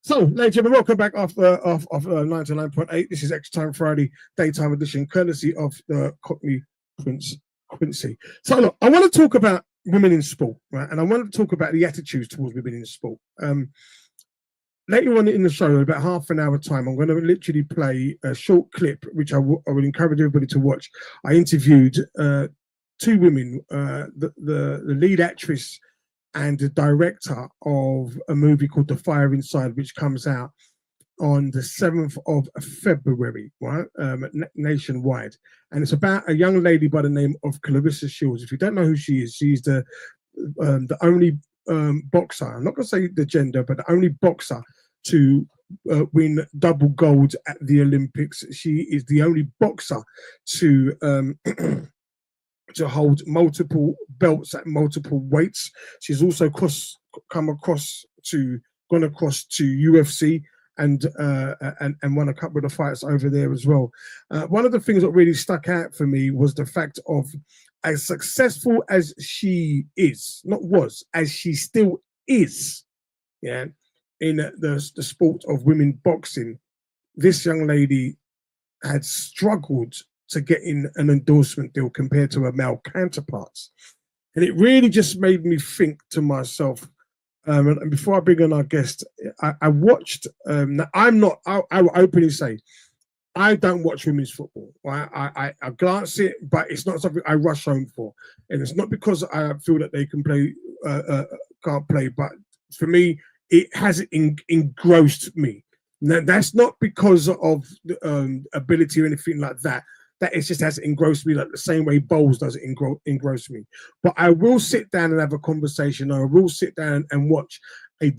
So, ladies and gentlemen, welcome back after 99.8. This is Extra Time Friday, daytime edition, courtesy of the Cockney Quincy. So, look, I want to talk about women in sport, right? And I want to talk about the attitudes towards women in sport. Later on in the show, in about half an hour time, I'm going to literally play a short clip, which I would encourage everybody to watch. I interviewed two women, the lead actress and the director of a movie called The Fire Inside, which comes out on the 7th of February, right, nationwide. And it's about a young lady by the name of Clarissa Shields. If you don't know who she is, she's the only boxer, I'm not going to say the gender, but the only boxer to win double gold at the Olympics. She is the only boxer to to hold multiple belts at multiple weights. She's also gone across to UFC and won a couple of the fights over there as well. One of the things that really stuck out for me was the fact of, as successful as she is, not was, as she still is, yeah, in the sport of women boxing, this young lady had struggled to get in an endorsement deal compared to her male counterparts. And it really just made me think to myself, and before I bring on our guest, I watched, I will openly say, I don't watch women's football. I glance it, but it's not something I rush home for. And it's not because I feel that they can play, can't play, but for me, it has engrossed me. Now, that's not because of ability or anything like that. That it just has engrossed me, like the same way bowls doesn't engross me. But I will sit down and have a conversation, or I will sit down and watch a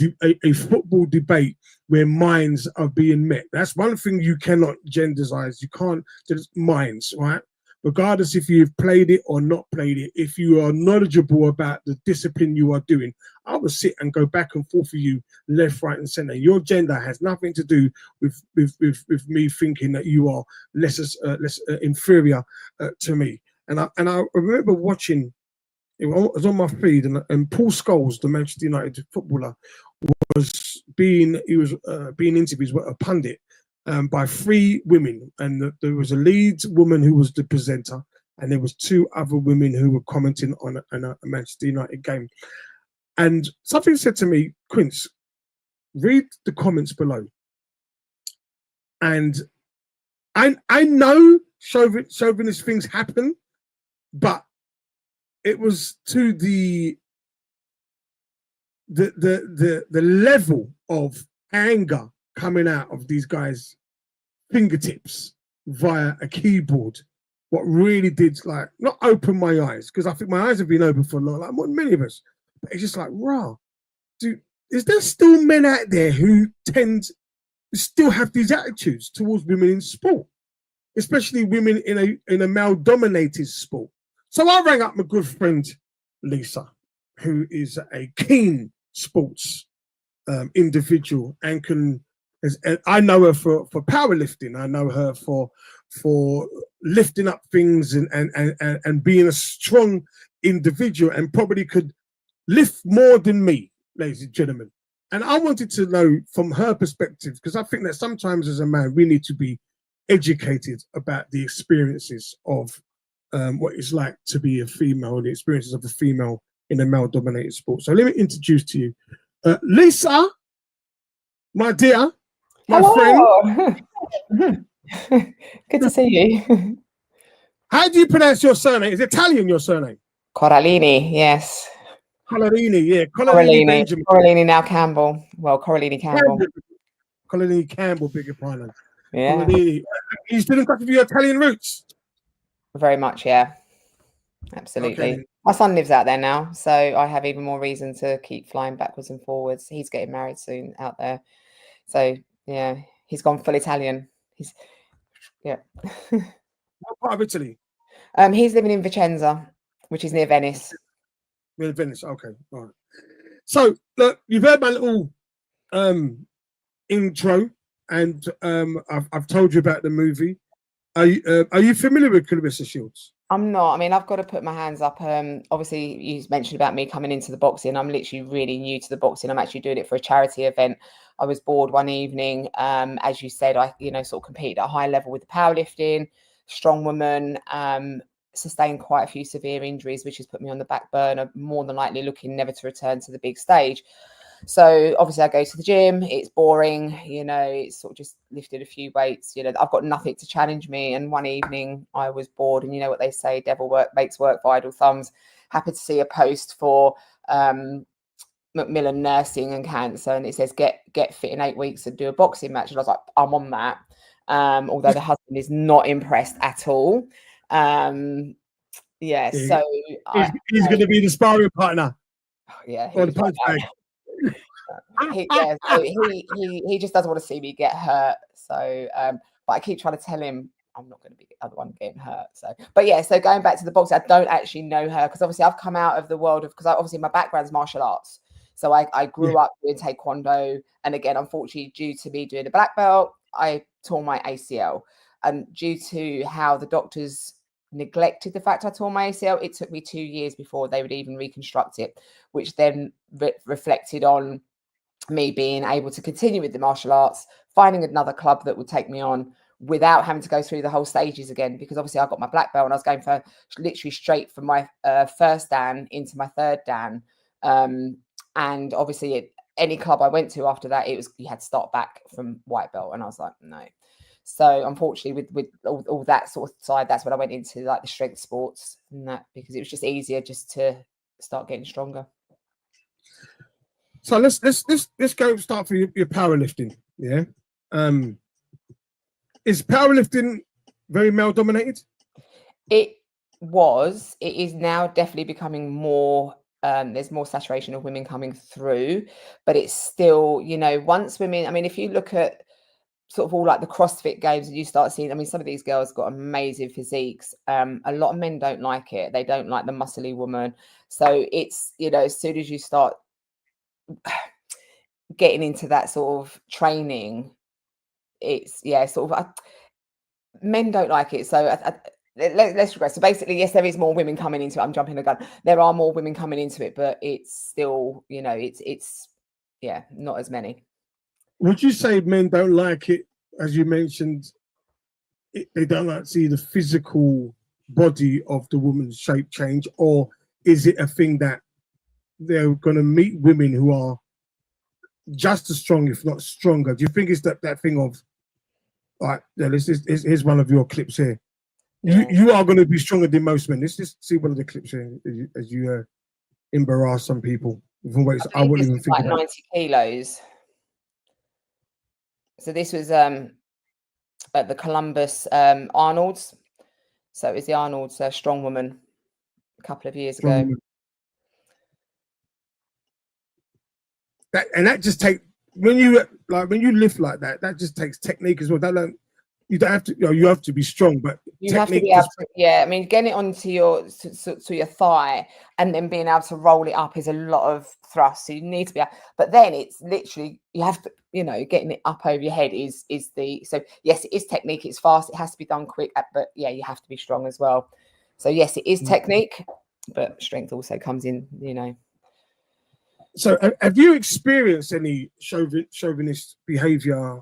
football debate where minds are being met. That's one thing you cannot genderize. You can't just minds, right? Regardless if you've played it or not played it, if you are knowledgeable about the discipline you are doing, I will sit and go back and forth with you, left, right, and center. Your gender has nothing to do with me thinking that you are less inferior to me. And I remember watching, it was on my feed, and Paul Scholes, the Manchester United footballer, was being interviewed with a pundit by three women, and there was a lead woman who was the presenter, and there was two other women who were commenting on a Manchester United game. And something said to me, Quince, read the comments below. And I know chauvinist things happen, but it was to the level of anger coming out of these guys' fingertips via a keyboard. What really did, like, not open my eyes, because I think my eyes have been open for a long, like many of us. But it's just like, rah, dude, is there still men out there who still have these attitudes towards women in sport, especially women in a male-dominated sport? So I rang up my good friend Lisa, who is a keen sports individual, and I know her for powerlifting. I know her for lifting up things and being a strong individual, and probably could lift more than me, ladies and gentlemen. And I wanted to know from her perspective, because I think that sometimes as a man, we need to be educated about the experiences of what it's like to be a female, the experiences of a female in a male-dominated sport. So let me introduce to you Lisa, my dear, my friend. Good to see you. How do you pronounce your surname? Is Italian your surname? Corallini, yes. Corallini, yeah. Corallini Benjamin. Corallini now Campbell. Well, Corallini Campbell. Corallini Campbell, big your pardon. Yeah. Corallini. Are you still in touch with your Italian roots? Very much, yeah. Absolutely. Okay. My son lives out there now, so I have even more reason to keep flying backwards and forwards. He's getting married soon out there. So, yeah, he's gone full Italian. What part of Italy? He's living in Vicenza, which is near Venice. Near Venice, okay. All right. So, look, you've heard my little intro, and I've told you about the movie. Are you familiar with Clarissa Shields? I'm not. I mean, I've got to put my hands up. Obviously, you mentioned about me coming into the boxing. I'm literally really new to the boxing. I'm actually doing it for a charity event. I was bored one evening. As you said, I, sort of competed at a high level with the powerlifting, strong woman, sustained quite a few severe injuries, which has put me on the back burner, more than likely looking never to return to the big stage. So obviously I go to the gym, it's boring, it's sort of just lifted a few weights, I've got nothing to challenge me. And one evening I was bored, and you know what they say, devil makes work for idle thumbs. Happy to see a post for Macmillan nursing and cancer, and it says get fit in 8 weeks and do a boxing match. And I was like, I'm on that. Although the husband is not impressed at all. So he's going to be the sparring partner. Yeah, or the punch bag. So he just doesn't want to see me get hurt. So, but I keep trying to tell him I'm not going to be the other one getting hurt. So, but yeah, so going back to the boxing, I don't actually know her because obviously I've come out of the world of, because obviously my background is martial arts. So I grew up doing taekwondo, and again, unfortunately, due to me doing the black belt, I tore my ACL, and due to how the doctors neglected the fact I tore my ACL, it took me 2 years before they would even reconstruct it, which then reflected on me being able to continue with the martial arts, finding another club that would take me on without having to go through the whole stages again, because obviously I got my black belt and I was going for literally straight from my first dan into my third dan. And obviously any club I went to after that, you had to start back from white belt. And I was like, no. So unfortunately with all that sort of side, that's when I went into like the strength sports and that, because it was just easier just to start getting stronger. So let's go start for your powerlifting. Yeah. Is powerlifting very male dominated? It is now definitely becoming more. There's more saturation of women coming through, but it's still, once women, I mean, if you look at sort of all like the CrossFit games, and you start seeing, I mean, some of these girls got amazing physiques. A lot of men don't like it. They don't like the muscly woman. So it's, as soon as you start getting into that sort of training, it's, sort of, men don't like it. So let's regress. So basically, yes, there is more women coming into it. I'm jumping the gun. There are more women coming into it, but it's still, it's not as many. Would you say men don't like it, as you mentioned, they don't like to see the physical body of the woman's shape change, or is it a thing that they're going to meet women who are just as strong, if not stronger? Do you think it's that thing of, all right, here's one of your clips here. You are going to be stronger than most men. Let's just see one of the clips here as you embarrass some people. I wouldn't even think like about 90 kilos. So this was at the Columbus Arnold's. So it was the Arnold's strong woman a couple of years ago. That just takes, when you lift like that, that just takes technique as well. You don't have to, you have to be strong, but you have to be able to, I mean, getting it onto your to your thigh and then being able to roll it up is a lot of thrust. So you need to be, but then it's literally, you have to, getting it up over your head is so yes, it is technique, it's fast, it has to be done quick, but yeah, you have to be strong as well. So yes, it is technique, but strength also comes in, So have you experienced any chauvinist behavior,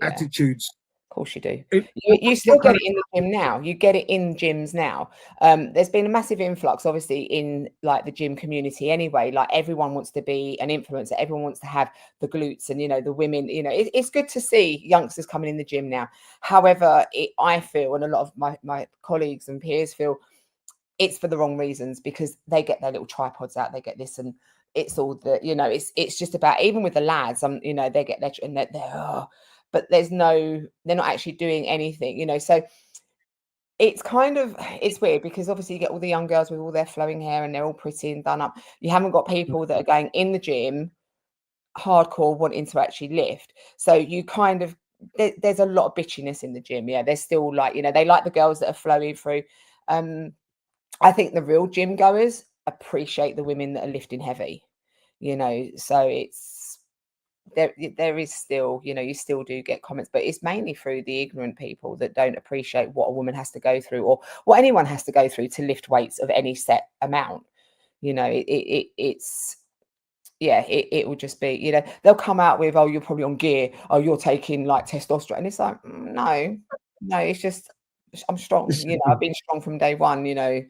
attitudes? Of course you do. You still get it in the gym now. You get it in gyms now. There's been a massive influx, obviously, in like the gym community anyway. Like everyone wants to be an influencer. Everyone wants to have the glutes and, the women, it's good to see youngsters coming in the gym now. However, I feel, and a lot of my colleagues and peers feel, it's for the wrong reasons, because they get their little tripods out, they get this, and it's all the, it's just about, even with the lads, they get their, and they're but they're not actually doing anything, so it's kind of, it's weird, because obviously you get all the young girls with all their flowing hair and they're all pretty and done up. You haven't got people that are going in the gym hardcore wanting to actually lift. So you kind of, there's a lot of bitchiness in the gym. There's still like, they like the girls that are flowing through. I think the real gym goers appreciate the women that are lifting heavy, so it's, there is still, you still do get comments, but it's mainly through the ignorant people that don't appreciate what a woman has to go through, or what anyone has to go through to lift weights of any set amount. It's yeah, it will just be, you know, they'll come out with, oh, you're probably on gear, oh, you're taking like testosterone. And it's like, no, it's just I'm strong, you know, I've been strong from day one, you know.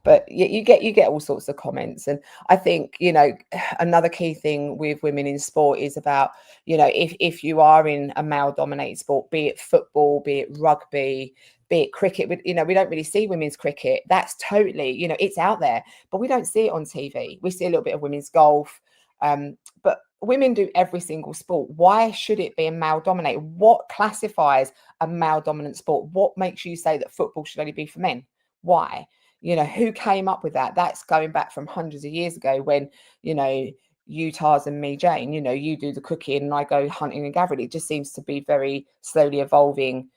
But you get all sorts of comments. And I think, you know, another key thing with women in sport is about, you know, if you are in a male dominated sport, be it football, be it rugby, be it cricket, you know, we don't really see women's cricket. That's totally, you know, it's out there, but we don't see it on TV. We see a little bit of women's golf. But women do every single sport. Why should it be a male dominated? What classifies a male dominant sport? What makes you say that football should only be for men? Why? You know, who came up with that? That's going back from hundreds of years ago when, you know, you Tars and me Jane, you know, you do the cooking and I go hunting and gathering. It just seems to be very slowly evolving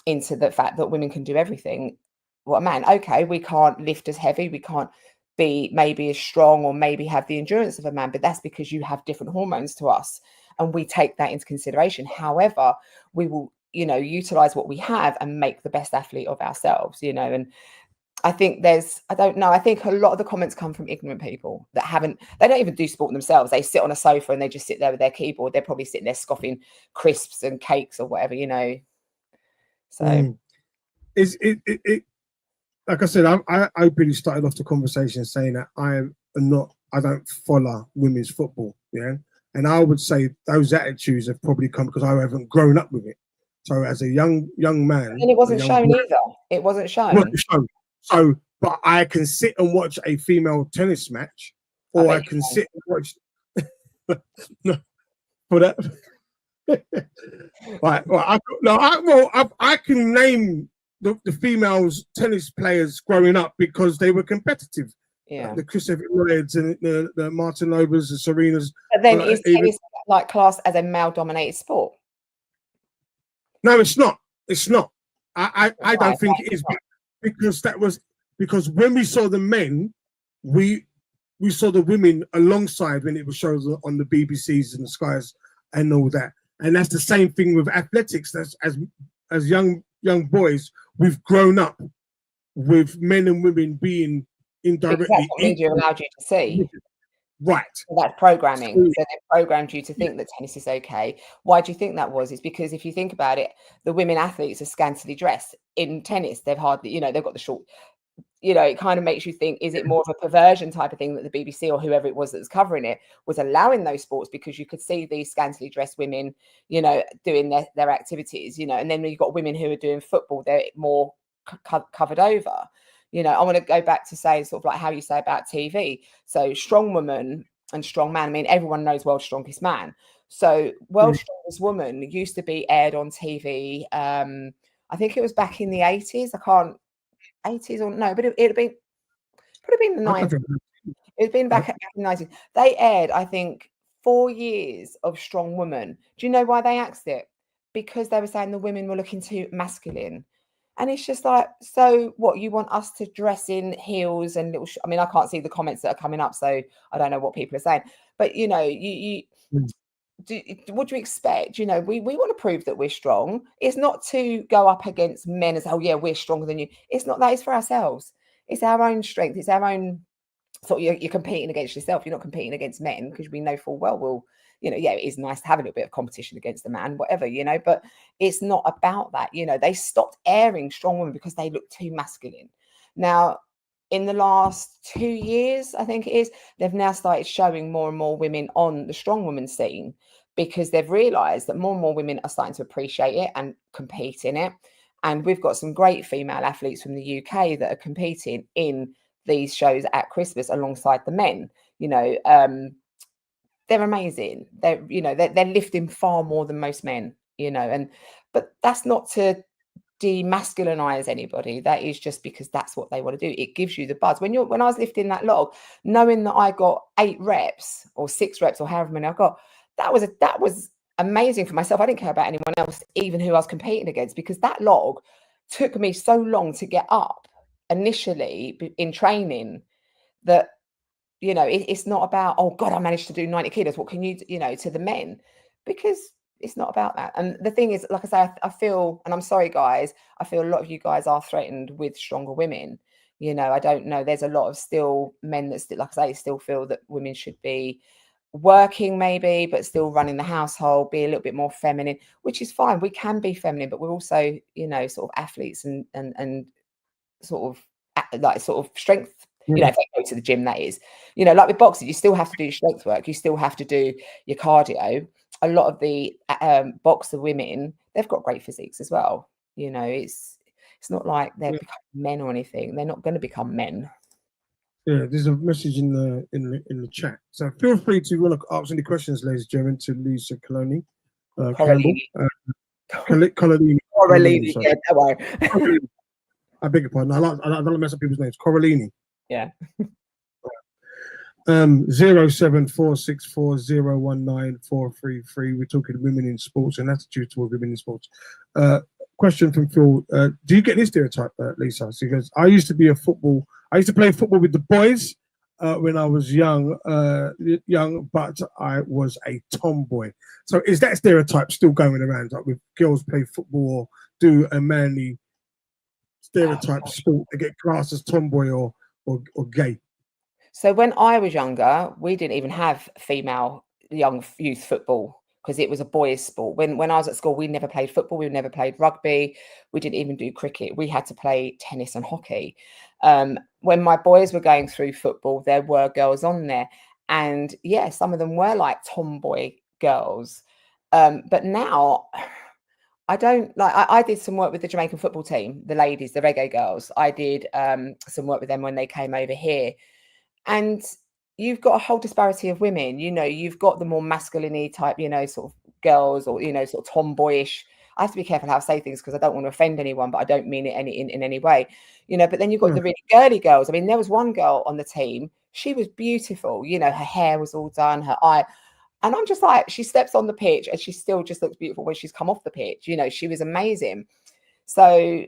into the fact that women can do everything. What a man, okay, we can't lift as heavy, we can't be maybe as strong or maybe have the endurance of a man, but that's because you have different hormones to us and we take that into consideration. However, we will, you know, utilize what we have and make the best athlete of ourselves, you know. And I think I don't know, I think a lot of the comments come from ignorant people that they don't even do sport themselves. They sit on a sofa and they just sit there with their keyboard. They're probably sitting there scoffing crisps and cakes or whatever, you know. So is it like I said, I openly started off the conversation saying that I don't follow women's football, yeah, and I would say those attitudes have probably come because I haven't grown up with it. So as a young man, and it wasn't shown either. It wasn't shown. So, but I can sit and watch a female tennis match, or I can sit and watch. No, for that. Right. Well, I can name the females tennis players growing up because they were competitive. Yeah. The Chris Lloyds and the Martin Lovers, the Serenas. But then is tennis like classed as a male dominated sport? No, it's not. It's not. I don't think it is because when we saw the men, we saw the women alongside when it was shows on the BBCs and the Skies and all that. And that's the same thing with athletics. That's as young boys, we've grown up with men and women being indirectly. That's what media allowed you to see. Right. So that's programming. So they programmed you to think that tennis is okay. Why do you think that was? It's because if you think about it, the women athletes are scantily dressed. In tennis, they've hardly, you know, they've got the short, you know, it kind of makes you think, is it more of a perversion type of thing that the BBC or whoever it was that was covering it was allowing those sports because you could see these scantily dressed women, you know, doing their activities, you know, and then you've got women who are doing football, they're more covered over. You know, I want to go back to say sort of like how you say about TV. So strong woman and strong man. I mean, everyone knows World's Strongest Man. So World's Strongest Woman used to be aired on TV. I think it was back in the 80s. I can't 80s or no, but it'd been could have been the 90s. It's been back in the 90s. They aired, I think, 4 years of Strong Woman. Do you know why they axed it? Because they were saying the women were looking too masculine. And it's just like, so what, you want us to dress in heels and little, I mean, I can't see the comments that are coming up, so I don't know what people are saying. But, you know, what do you expect? You know, we want to prove that we're strong. It's not to go up against men as, oh, yeah, we're stronger than you. It's not that. It's for ourselves. It's our own strength. It's our own, sort of, you're competing against yourself. You're not competing against men because we know full well we'll, you know, yeah, it is nice to have a little bit of competition against the man, whatever, you know, but it's not about that. You know, they stopped airing Strong Women because they look too masculine. Now, in the last 2 years, I think it is, they've now started showing more and more women on the Strong Woman scene because they've realized that more and more women are starting to appreciate it and compete in it. And we've got some great female athletes from the UK that are competing in these shows at Christmas alongside the men. You know, they're amazing. They're, you know, they're lifting far more than most men, you know, but that's not to demasculinize anybody. That is just because that's what they want to do. It gives you the buzz. When I was lifting that log, knowing that I got 8 reps or 6 reps or however many I got, that was amazing for myself. I didn't care about anyone else, even who I was competing against, because that log took me so long to get up initially in training that, you know, it's not about, oh God, I managed to do 90 kilos. What can you know, to the men, because it's not about that. And the thing is, like I say, I feel, and I'm sorry, guys, I feel a lot of you guys are threatened with stronger women. You know, I don't know. There's a lot of still men that still, like I say, still feel that women should be working maybe, but still running the household, be a little bit more feminine, which is fine. We can be feminine, but we're also, you know, sort of athletes and sort of strength. You know, if they go to the gym, that is, you know, like with boxing, you still have to do strength work. You still have to do your cardio. A lot of the boxer women, they've got great physiques as well. You know, it's not like they're becoming men or anything. They're not going to become men. Yeah, there's a message in the chat. So feel free to ask any questions, ladies and gentlemen, to Lisa Corallini. Campbell. Corallini. Corallini, yeah, don't worry. I beg your pardon. I don't mess up people's names. Corallini. Yeah. 07464019433. We're talking women in sports and attitude towards women in sports. Question from Phil: do you get this stereotype, Lisa? So he goes, I used to play football with the boys when I was young, but I was a tomboy. So is that stereotype still going around, like with girls play football or do a manly stereotype sport to get classed as tomboy or gay? So when I was younger, we didn't even have female young youth football because it was a boys' sport. When I was at school, we never played football. We never played rugby. We didn't even do cricket. We had to play tennis and hockey. When my boys were going through football, there were girls on there. And yeah, some of them were like tomboy girls. But now I don't like, I did some work with the Jamaican football team, the ladies, the reggae girls. I did some work with them when they came over here. And you've got a whole disparity of women. You know, you've got the more masculine type, you know, sort of girls, or, you know, sort of tomboyish. I have to be careful how I say things because I don't want to offend anyone, but I don't mean it in any way, you know. But then you've got the really girly girls. I mean, there was one girl on the team. She was beautiful. You know, her hair was all done, her eye. And I'm just like, she steps on the pitch and she still just looks beautiful when she's come off the pitch. You know, she was amazing. So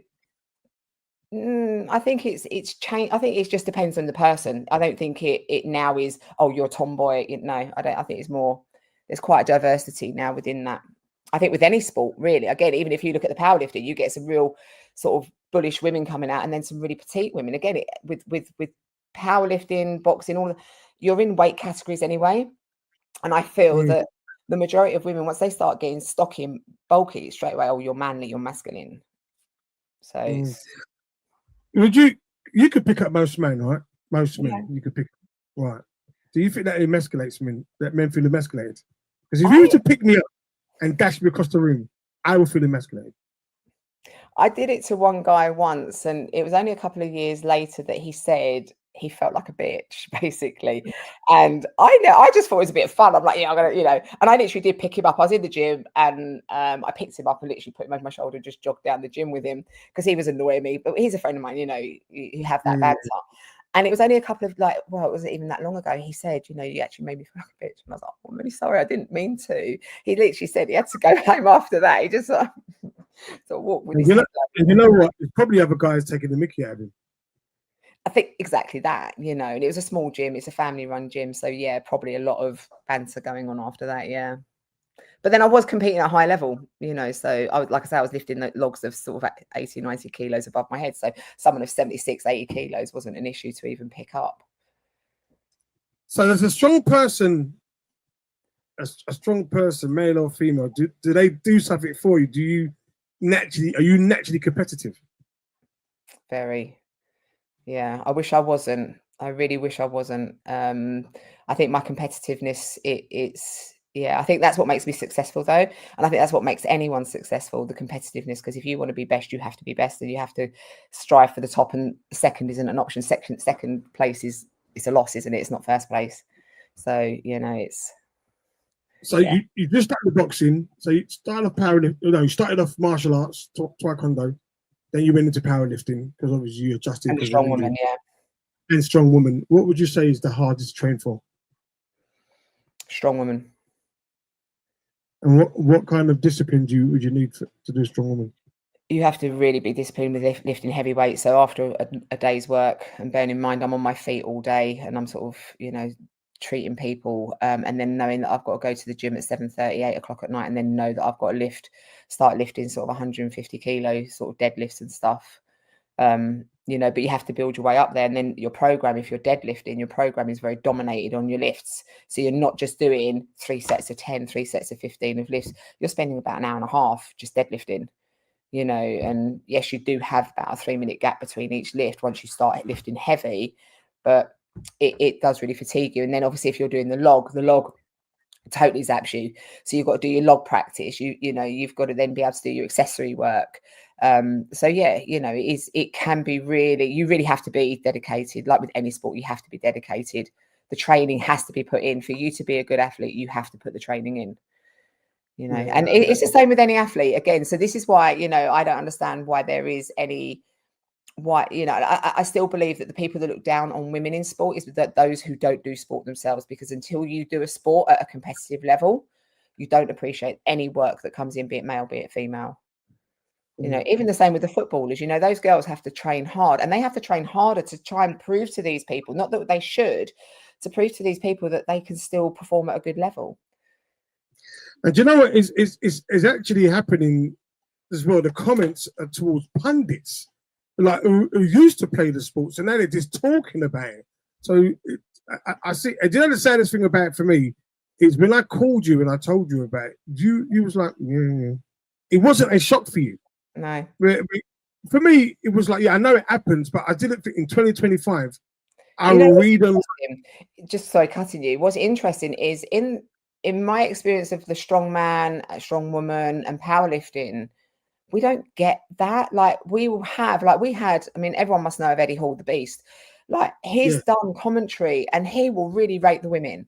I think it's changed. I think it just depends on the person. I don't think it now is, oh, you're a tomboy. No, I don't. I think it's more, there's quite a diversity now within that. I think with any sport, really. Again, even if you look at the powerlifting, you get some real sort of bullish women coming out, and then some really petite women. Again, with powerlifting, boxing, you're in weight categories anyway. And I feel that the majority of women, once they start getting stocky and bulky, straight away, oh, you're manly, you're masculine. So you could pick up most men, right? Most men you could pick up, right? Do you think that emasculates men? That men feel emasculated? Because if you were to pick me up and dash me across the room, I would feel emasculated. I did it to one guy once, and it was only a couple of years later that he said he felt like a bitch, basically. And I just thought it was a bit of fun. I'm like, yeah, I'm gonna, you know. And I literally did pick him up. I was in the gym, and I picked him up and literally put him over my shoulder and just jogged down the gym with him because he was annoying me. But he's a friend of mine, you know. You have that banter. And it was only a couple of it wasn't even that long ago. He said, you know, you actually made me feel like a bitch. And I was like, oh, I'm really sorry. I didn't mean to. He literally said he had to go home after that. He just sort of walked with his head. You know what? There's probably other guys taking the mickey out of him. I think exactly that, you know, and it was a small gym. It's a family-run gym. So, yeah, probably a lot of banter going on after that, yeah. But then I was competing at a high level, you know, so I was, like I said, I was lifting the logs of sort of 80, 90 kilos above my head. So someone of 76, 80 kilos wasn't an issue to even pick up. So there's a strong person, male or female. Do they do something for you? Are you naturally competitive? Very. Yeah, I wish I wasn't. I really wish I wasn't. I think my competitiveness, I think that's what makes me successful, though. And I think that's what makes anyone successful, the competitiveness, because if you want to be best, you have to be best, and you have to strive for the top, and second isn't an option. Second place is a loss, isn't it? It's not first place. So, you know, it's... So yeah. you just started boxing. So you started off powerlifting. No, you started off martial arts, taekwondo. Then you went into powerlifting because obviously you adjusted. And a strong woman, yeah. And strong woman. What would you say is the hardest to train for? Strong woman. And what kind of discipline would you need to do a strong woman? You have to really be disciplined with lifting heavy weights. So after a day's work, and bearing in mind I'm on my feet all day, and I'm sort of, you know, treating people, and then knowing that I've got to go to the gym at 7:30, 8 o'clock at night, and then know that I've got to start lifting sort of 150 kilos, sort of deadlifts and stuff. you know, but you have to build your way up there. And then your program, if you're deadlifting, your program is very dominated on your lifts. So you're not just doing 3 sets of 10, 3 sets of 15 of lifts. You're spending about an hour and a half just deadlifting, you know. And yes, you do have about a 3-minute gap between each lift once you start lifting heavy, but it does really fatigue you. And then obviously if you're doing the log totally zaps you. So you've got to do your log practice. You know, you've got to then be able to do your accessory work. So yeah, you know, it can be really, you really have to be dedicated. Like with any sport, you have to be dedicated. The training has to be put in. For you to be a good athlete, you have to put the training in, you know. And it's the same with any athlete again. So this is why, you know, I don't understand why there is any, why, you know, I still believe that the people that look down on women in sport is that those who don't do sport themselves, because until you do a sport at a competitive level, you don't appreciate any work that comes in, be it male, be it female. You know, even the same with the footballers, you know, those girls have to train hard, and they have to train harder to try and prove to these people, not that they should, to prove to these people that they can still perform at a good level. And you know what is actually happening as well? The comments are towards pundits, like who used to play the sports, and now they're just talking about it. So I see. And you know the saddest thing about it for me is when I called you and I told you about it, you was like, yeah. It wasn't a shock for you. No. For me, it was like, yeah, I know it happens, but I didn't think in 2025, I will read them. Just sorry, cutting you. What's interesting is in my experience of the strong man, strong woman, and powerlifting, we don't get that. Like we will have, like we had, I mean, everyone must know of Eddie Hall, the Beast. Like he's done commentary and he will really rate the women.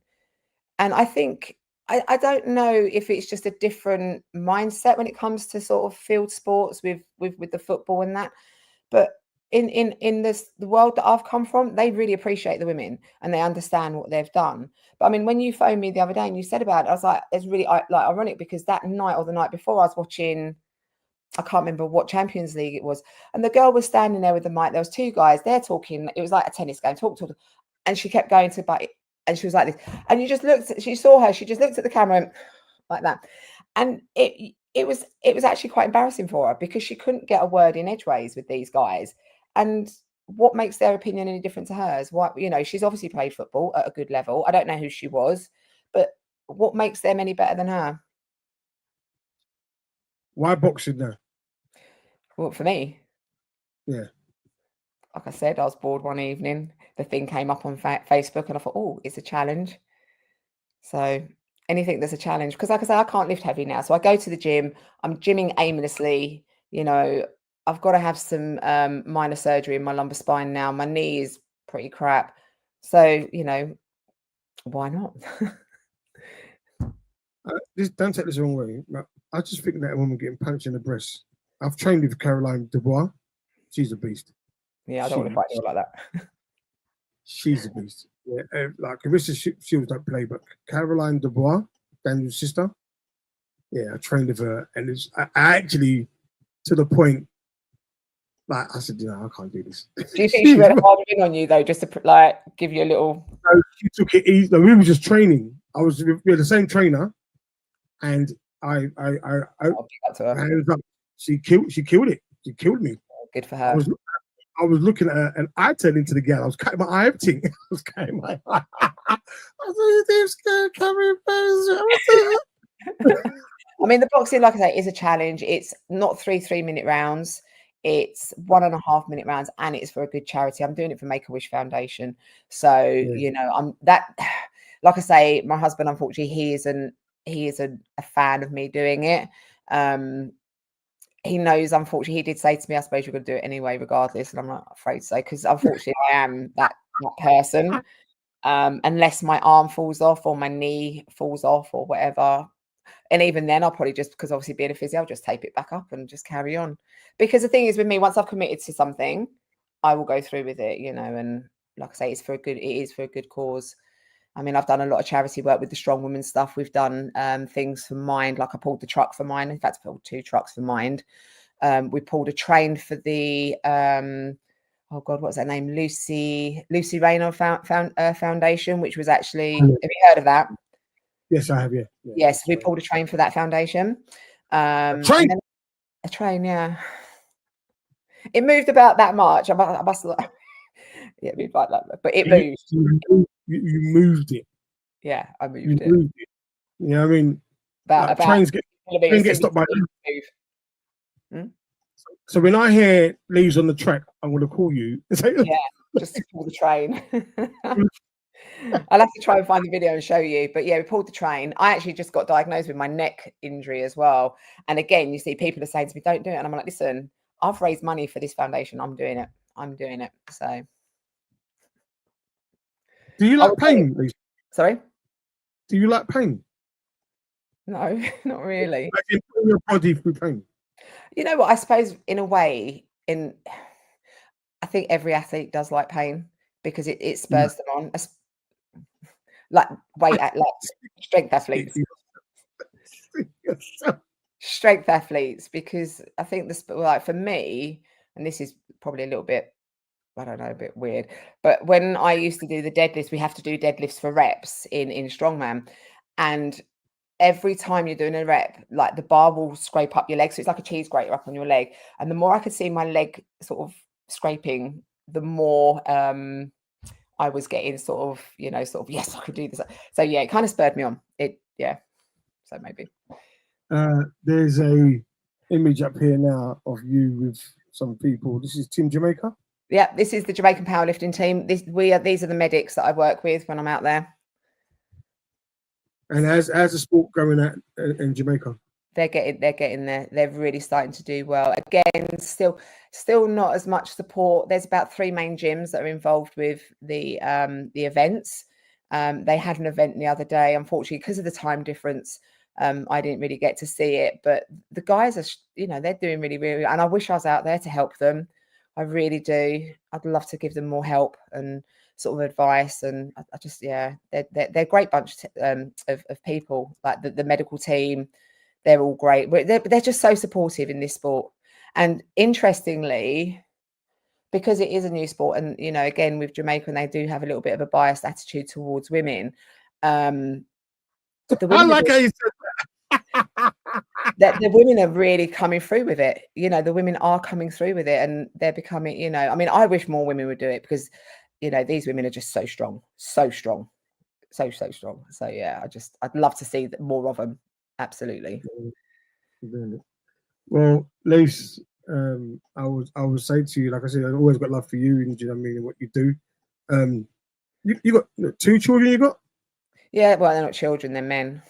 And I think, I don't know if it's just a different mindset when it comes to sort of field sports with the football and that. But in the world that I've come from, they really appreciate the women and they understand what they've done. But I mean, when you phoned me the other day and you said about it, I was like, it's really like ironic, because that night or the night before I was watching, I can't remember what Champions League it was, and the girl was standing there with the mic. There was 2 guys, they're talking. It was like a tennis game, talk, and she kept going to bite. And she was like this, and you just looked. She saw her. She just looked at the camera and like that, and it was actually quite embarrassing for her, because she couldn't get a word in edgeways with these guys. And what makes their opinion any different to hers? What, you know, she's obviously played football at a good level. I don't know who she was, but what makes them any better than her? Why boxing now? Well, for me, yeah. Like I said, I was bored one evening. The thing came up on Facebook and I thought, oh, it's a challenge. So anything that's a challenge, because like I say, I can't lift heavy now. So I go to the gym, I'm gymming aimlessly. You know, I've got to have some minor surgery in my lumbar spine now. My knee is pretty crap. So, you know, why not? Don't take this the wrong way. I just think that a woman getting punched in the breast. I've trained with Caroline Dubois. She's a beast. Yeah, I don't want to fight you like that. She's a beast. Yeah, like Carissa Shields don't play, but Caroline Dubois, Daniel's sister. Yeah, I trained with her, and I actually, to the point, like I said, you know, I can't do this. Do you think she went hard in on you though, just to like give you a little? No, she took it easy. No, we were just training. We had the same trainer, and I she killed it. She killed me. Good for her. I was looking at her, and I turned into the girl. I was cutting my eye everything. I was cutting my eye. I mean, the boxing, like I say, is a challenge. It's not 3-minute rounds. It's 1.5-minute rounds, and it's for a good charity. I'm doing it for Make-A-Wish Foundation. So, you know, like I say, my husband, unfortunately, he is a fan of me doing it. He knows, unfortunately, he did say to me, I suppose you're going to do it anyway, regardless. And I'm not afraid so, because unfortunately I am that person. Unless my arm falls off or my knee falls off or whatever. And even then, I'll probably just, because obviously being a physio, I'll just tape it back up and just carry on. Because the thing is with me, once I've committed to something, I will go through with it, you know. And like I say, it is for a good cause. I mean, I've done a lot of charity work with the strong women stuff. We've done things for Mind, like I pulled the truck for Mind. In fact, I pulled 2 trucks for Mind. We pulled a train for the, oh God, what's that name? Lucy Rayner Foundation, which was actually, have you heard of that? Yes, I have, yeah. Yes, we pulled a train for that foundation. A train? A train, yeah. It moved about that much. I must have, yeah, it moved like that, but it moved. You moved it. Yeah, I You moved it. moved it. Yeah, I mean, About trains get stopped by. So when I hear Lee's on the track, I'm going to call you. Yeah, just to pull the train. I'll have to try and find the video and show you. But yeah, we pulled the train. I actually just got diagnosed with my neck injury as well. And again, you see people are saying to me, don't do it. And I'm like, listen, I've raised money for this foundation. I'm doing it. I'm doing it. So. Do you like pain, Lisa? Sorry? Do you like pain? No, not really. Like in your body through pain? You know what? I suppose in a way, I think every athlete does like pain because it spurs them on. Like strength athletes. Strength athletes, because I think this, like for me, and this is probably a little bit, I don't know, a bit weird, but when I used to do the deadlifts, we have to do deadlifts for reps in strongman, and every time you're doing a rep, like the bar will scrape up your leg, so it's like a cheese grater up on your leg, and the more I could see my leg sort of scraping, the more I was getting sort of yes, I could do this. So yeah, it kind of spurred me on it. Yeah, so maybe. There's a image up here now of you with some people. This is Team Jamaica. Yeah, this is the Jamaican powerlifting team. These are the medics that I work with when I'm out there. And how's the sport going at in Jamaica? They're getting there. They're really starting to do well. Again, still not as much support. There's about 3 main gyms that are involved with the events. They had an event the other day. Unfortunately, because of the time difference, I didn't really get to see it. But the guys are, they're doing really, really well. And I wish I was out there to help them. I really do. I'd love to give them more help and sort of advice. And I just, they're a great bunch of people, like the medical team. They're all great. They're just so supportive in this sport. And interestingly, because it is a new sport, and again with Jamaica, and they do have a little bit of a biased attitude towards women. The women are really coming through with it. The women are coming through with it, and they're becoming. I wish more women would do it, because these women are just so strong, so strong. So strong. So yeah, I'd love to see more of them. Absolutely. Well, Lise, I would say to you, like I said, I've always got love for you, and you know what I mean, and what you do. You got 2 children. You got? Yeah, well, they're not children; they're men.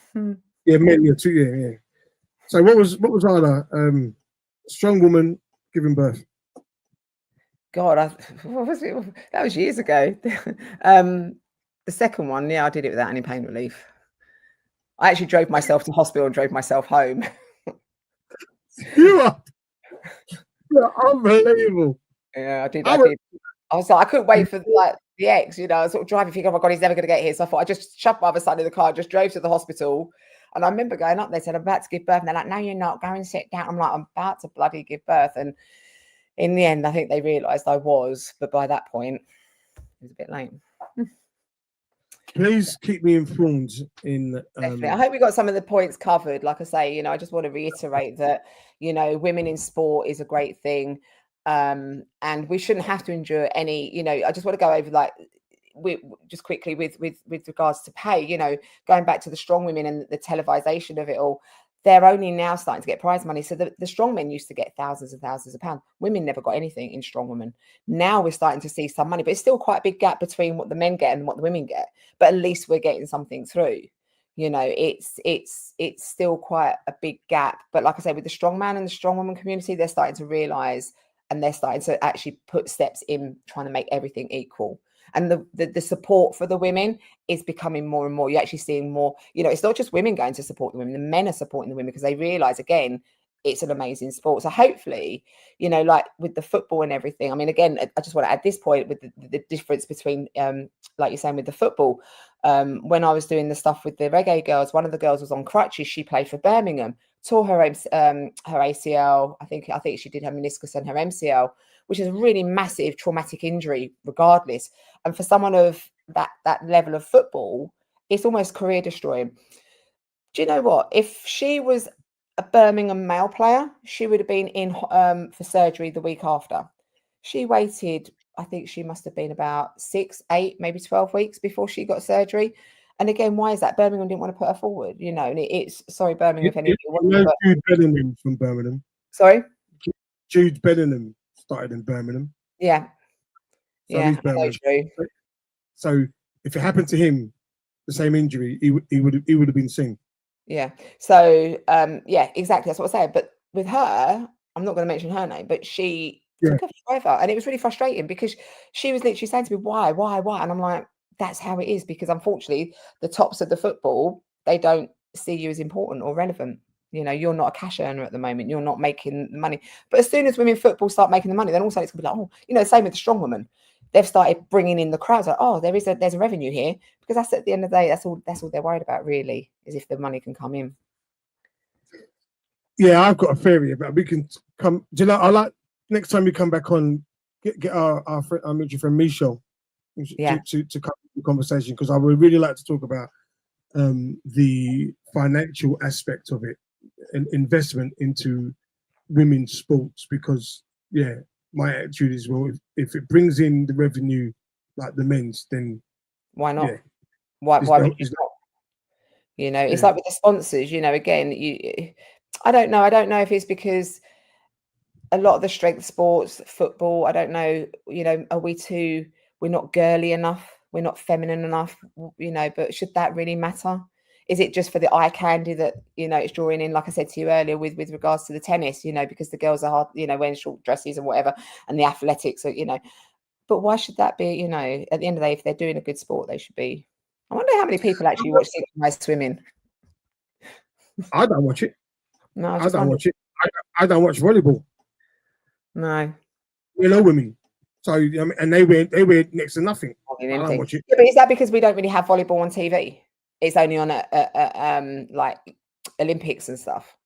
Yeah, men. Yeah, 2. Yeah. So what was either strong woman giving birth? God, what was it? That was years ago. The second one, yeah, I did it without any pain relief. I actually drove myself to hospital and drove myself home. You're unbelievable. Yeah, I did. I was like, I couldn't wait for the ex, I was sort of driving, thinking, oh my God, he's never going to get here. So I thought I just shoved my other side of the car, just drove to the hospital. And I remember going up there, said, I'm about to give birth. And they're like, no, you're not. Go and sit down. I'm like, I'm about to bloody give birth. And in the end, I think they realised I was. But by that point, it was a bit late. Please keep me informed. Definitely. I hope we got some of the points covered. Like I say, I just want to reiterate that, women in sport is a great thing. And we shouldn't have to endure any, I just want to go over just quickly with regards to pay, going back to the strong women and the televisation of it all. They're only now starting to get prize money. So the strong men used to get thousands and thousands of pounds. Women never got anything in strong women. Now we're starting to see some money, but it's still quite a big gap between what the men get and what the women get. But at least we're getting something through. It's still quite a big gap. But like I say, with the strong man and the strong woman community, they're starting to realise, and they're starting to actually put steps in trying to make everything equal. And the support for the women is becoming more and more. You're actually seeing more, it's not just women going to support the women. The men are supporting the women because they realise, again, it's an amazing sport. So hopefully, like with the football and everything, I mean, again, I just want to add this point with the difference between, like you're saying with the football, when I was doing the stuff with the reggae girls, one of the girls was on crutches. She played for Birmingham, tore her ACL. I think she did her meniscus and her MCL, which is a really massive traumatic injury regardless. And for someone of that level of football, it's almost career destroying. Do you know what? If she was a Birmingham male player. She would have been in for surgery the week after. She waited, I think she must have been about 6, 8, maybe 12 weeks before she got surgery. And again, why is that? Birmingham didn't want to put her forward, you know, and it's, sorry, Birmingham, if any of you want to. Jude Bellingham from Birmingham. Sorry? Jude Bellingham started in Birmingham. Yeah. So yeah, he's Birmingham. So if it happened to him, the same injury, he would have been seen. Yeah. So yeah, exactly. That's what I say. But with her, I'm not going to mention her name, but she took her forever, and it was really frustrating because she was literally saying to me, "Why? And I'm like, that's how it is, because unfortunately, the tops of the football, they don't see you as important or relevant. You know, you're not a cash earner at the moment. You're not making the money. But as soon as women football start making the money, then also it's going to be like, oh, you know, same with the strong women. They've started bringing in the crowds. Like, oh, there's a revenue here, because that's at the end of the day, that's all they're worried about, really, is if the money can come in. Yeah, I've got a theory about we can come. Do you know? I like next time we come back on, get our mutual friend Michelle to come to the conversation, because I would really like to talk about the financial aspect of it and investment into women's sports, because my attitude is, well, if it brings in the revenue like the men's, then why not? Why would you not? You know, it's like with the sponsors, you know, again, I don't know if it's because a lot of the strength sports, football, I don't know, you know, we're not girly enough, we're not feminine enough, you know, but should that really matter? Is it just for the eye candy that, you know, it's drawing in, like I said to you earlier, with regards to the tennis, you know, because the girls are hard, you know, wearing short dresses and whatever, and the athletics are, you know, but why should that be? You know, at the end of the day, if they're doing a good sport, they should be. I wonder how many people actually watch synchronized swimming. I don't watch it. No, I don't watch it. I don't watch volleyball. No. You know, women. So I mean, and they wear next to nothing. I don't watch it. Yeah, but is that because we don't really have volleyball on TV? It's only on like Olympics and stuff.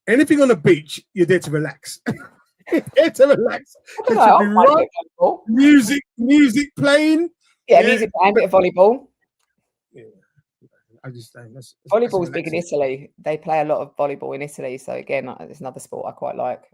Anything on the beach, you're there to relax. There to relax. Music playing. Yeah, music playing, a bit of volleyball. Yeah. I just volleyball's big in Italy. They play a lot of volleyball in Italy. So again, it's another sport I quite like.